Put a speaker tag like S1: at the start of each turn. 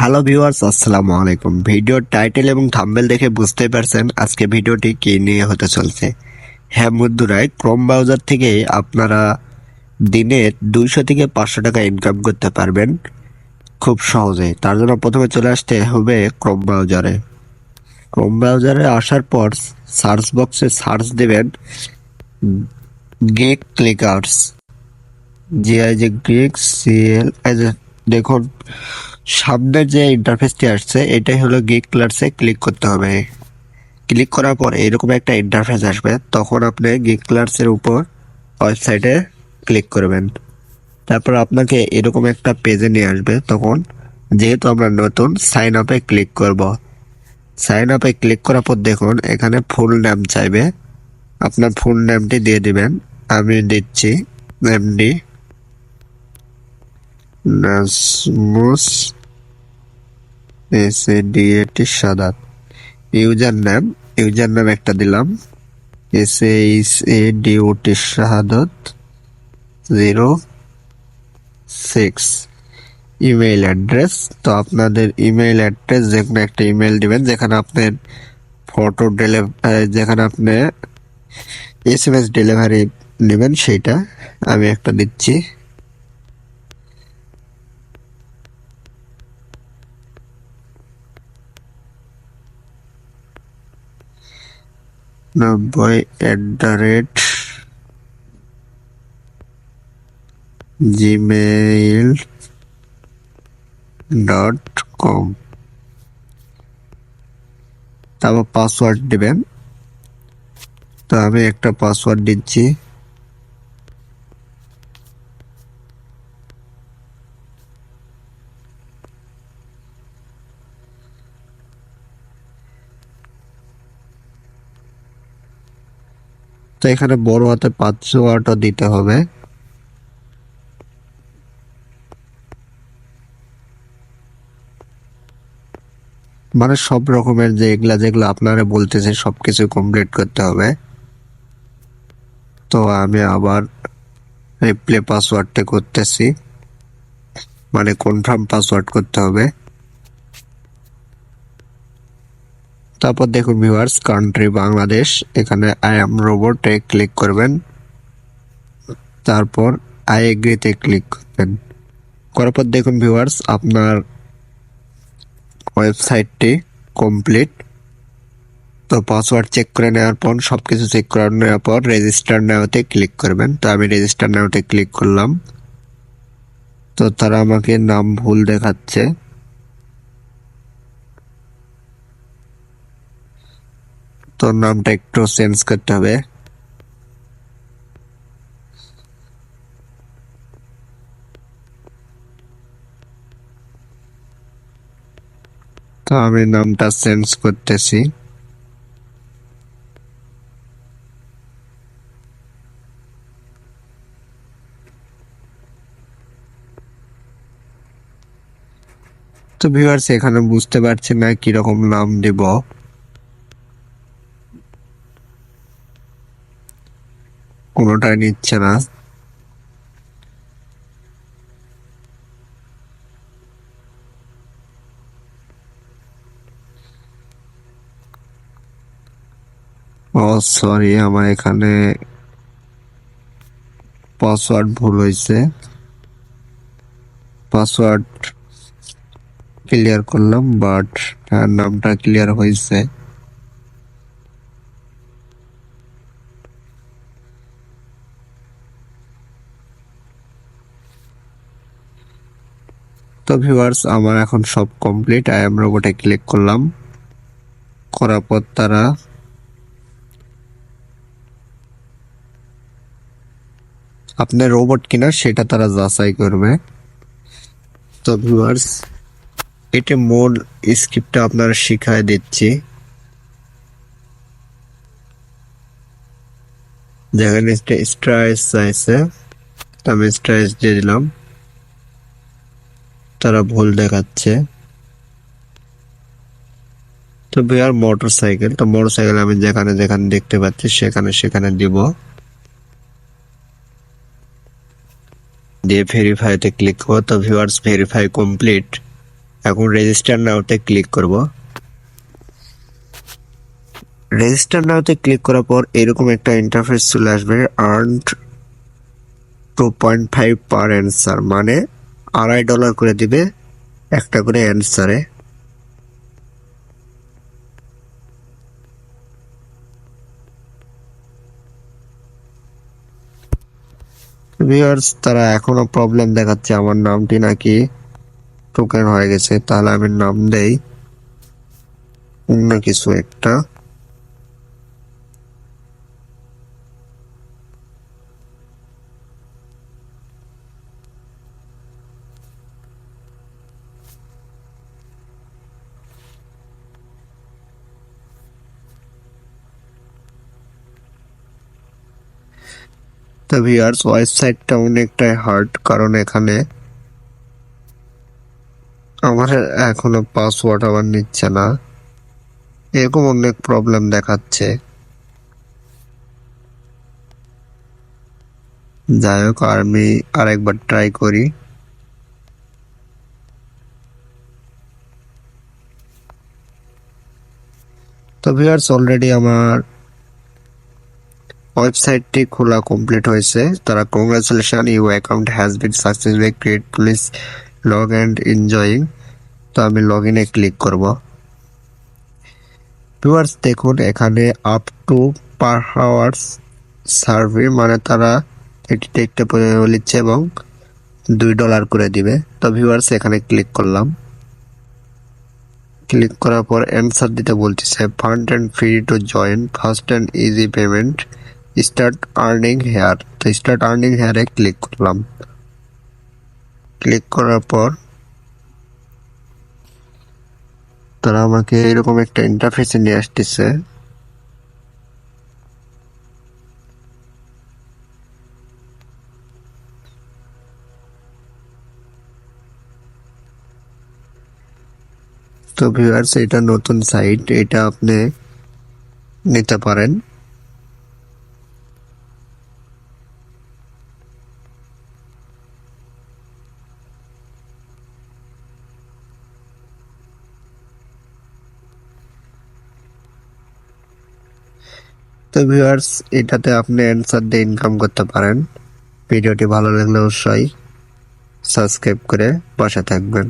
S1: Hello viewers, আসসালামু আলাইকুম। ভিডিওর টাইটেল এবং থাম্বনেল দেখে বুঝতেই পারছেন আজকে ভিডিওটি কি নিয়ে হতে চলছে। হ্যাঁ বন্ধুরা, ক্রোম ব্রাউজার থেকে আপনারা দিনে 200 থেকে 500 টাকা ইনকাম করতে পারবেন খুব সহজে। তার জন্য প্রথমে চলে আসতে হবে ক্রোম ব্রাউজারে। ক্রোম ব্রাউজারে আসার পর সার্চ বক্সে সার্চ দেবেন গেক ক্লিকার্স, গেক সিএল। দেখুন সামনে যে ইন্টারফেসটি আসছে এটাই হলো গিগ ক্লার্সে ক্লিক করতে হবে। ক্লিক করার পর এরকম একটা ইন্টারফেস আসবে, তখন আপনি গিগ ক্লার্সের উপর ওয়েবসাইটে ক্লিক করবেন। তারপর আপনাকে এরকম একটা পেজে নিয়ে আসবে। তখন যেহেতু আমরা নতুন, সাইন আপে ক্লিক করব। সাইন আপে ক্লিক করার পর দেখুন এখানে ফুল নেম চাইবে, আপনার ফুল নেমটি দিয়ে দিবেন। আমি দিচ্ছি এমডি নাজমুস এসএডিএটি সাদাত। ইউজার নাম একটা দিলাম, এসএডিওটি শাহাদত 06। ইমেইল অ্যাড্রেস, তো আপনাদের ইমেইল অ্যাড্রেস যে কোনো একটা ইমেইল দিবেন, যেখানে আপনার ফটো যেখানে আপনি এসএমএস ডেলিভারি নেবেন সেইটা। আমি একটা দিচ্ছি। @gmail.com। তারপর পাসওয়ার্ড দিবেন। তো আমি একটা পাসওয়ার্ড দিচ্ছি। তো এখানে বড় হাতে পাসওয়ার্ডও দিতে হবে। মানে সব রকমের যেগুলো আপনারা বলতেছে সবকিছু কমপ্লিট করতে হবে। তো আমি আবার রিপ্লে পাসওয়ার্ডটা করতেছি, মানে কনফার্ম পাসওয়ার্ড করতে হবে। তারপর দেখুন ভিউয়ার্স, কান্ট্রি বাংলাদেশ, এখানে আই এম রোবটে ক্লিক করবেন। তারপর আই এগ্রিতে ক্লিক করবেন। করার পর দেখুন ভিউয়ার্স, আপনার ওয়েবসাইটটি কমপ্লিট। তো পাসওয়ার্ড চেক করে নেওয়ার পর, সবকিছু চেক করে নেওয়ার পর রেজিস্টার নাওতে ক্লিক করবেন। তো আমি রেজিস্টার নাওতে ক্লিক করলাম। তো তারা আমাকে নাম ভুল দেখাচ্ছে। তো নামটা একটু চেঞ্জ করতে হবে। তো আমি নামটা চেঞ্জ করতেছি। তো ভিউয়ার্স, এখানে বুঝতে পারছি না কিরকম নাম দিব। কোনোটাই নিচ্ছে না। ও সরি, আমার এখানে পাসওয়ার্ড ভুল হয়েছে। পাসওয়ার্ড ক্লিয়ার করলাম, বাট নামটা ক্লিয়ার হয়েছে। তো ভিউয়ার্স, আমার এখন সব কমপ্লিট। আই এম রোবটে ক্লিক করলাম। করার পর তারা আপনার রোবট কিনা সেটা তারা যাচাই করবে। তো ভিউয়ার্স, এটা মূল স্ক্রিপ্টটা আপনারা শিখায় দিচ্ছি। যেখানে স্ট্রাইস চাইছে, আমি স্ট্রাইস দিয়ে দিলাম। তারা ভুল দেখাচ্ছে। তো ভিউয়ার মোটরসাইকেল, তো মোটরসাইকেল আমি যেখানে যেখানে দেখতে পাচ্ছি সেখানে সেখানে দিব। দিয়ে ভেরিফাইতে ক্লিক করবো। তো ভিউয়ার্স, ভেরিফাই কমপ্লিট। এখন রেজিস্টার নাওতে ক্লিক করব। রেজিস্টার নাওতে ক্লিক করার পর এরকম একটা ইন্টারফেস চলে আসবে। আর্নড 2.5 পার অ্যান্সার, মানে $2.5 করে দিবে একটা করে অ্যান্সারে। ভিউয়ার্স, তারা এখনো প্রবলেম দেখাচ্ছে, আমার নামটি নাকি টোকেন হয়ে গেছে। তাহলে আমি নাম দেই অন্য কিছু একটা। তো ভিউয়ার্স, ওয়েবসাইটটা অনেকটাই হার্ড, কারণ এখানে আমার এখনো পাসওয়ার্ড আবার নিচ্ছে না, এরকম অনেক প্রবলেম দেখাচ্ছে। যাই হোক, আমি আরেকবার ট্রাই করি। তো ভিউয়ার্স, অলরেডি আমার ওয়েবসাইটটি খোলা কমপ্লিট হয়েছে। তারা congratulation, your account has been successfully create, please log and enjoying. তো আমি লগ ইনে ক্লিক করব। ভিউয়ার্স দেখুন, এখানে up to per hours survey, মানে তারা এটি দেখতে বলেছে এবং $2 করে দিবে। তো ভিউয়ার্স এখানে ক্লিক করলাম। ক্লিক করার পর অ্যান্সার দিতে বলতেছে, fund and free to join, fast and easy payment, start earning here. তো স্টার্ট আর্নিং হেয়ারে ক্লিক করলাম। ক্লিক করার পর তারা আমাকে এরকম একটা ইন্টারফেসে নিয়ে আসতেছে। তো ভিউয়ার্স, এটা নতুন সাইট, এটা আপনি নিতে পারেন। তো ভিউয়ার্স, এটাতে আপনি অ্যান্সার দিয়ে ইনকাম করতে পারেন। ভিডিওটি ভালো লাগলে অবশ্যই সাবস্ক্রাইব করে পাশে থাকবেন।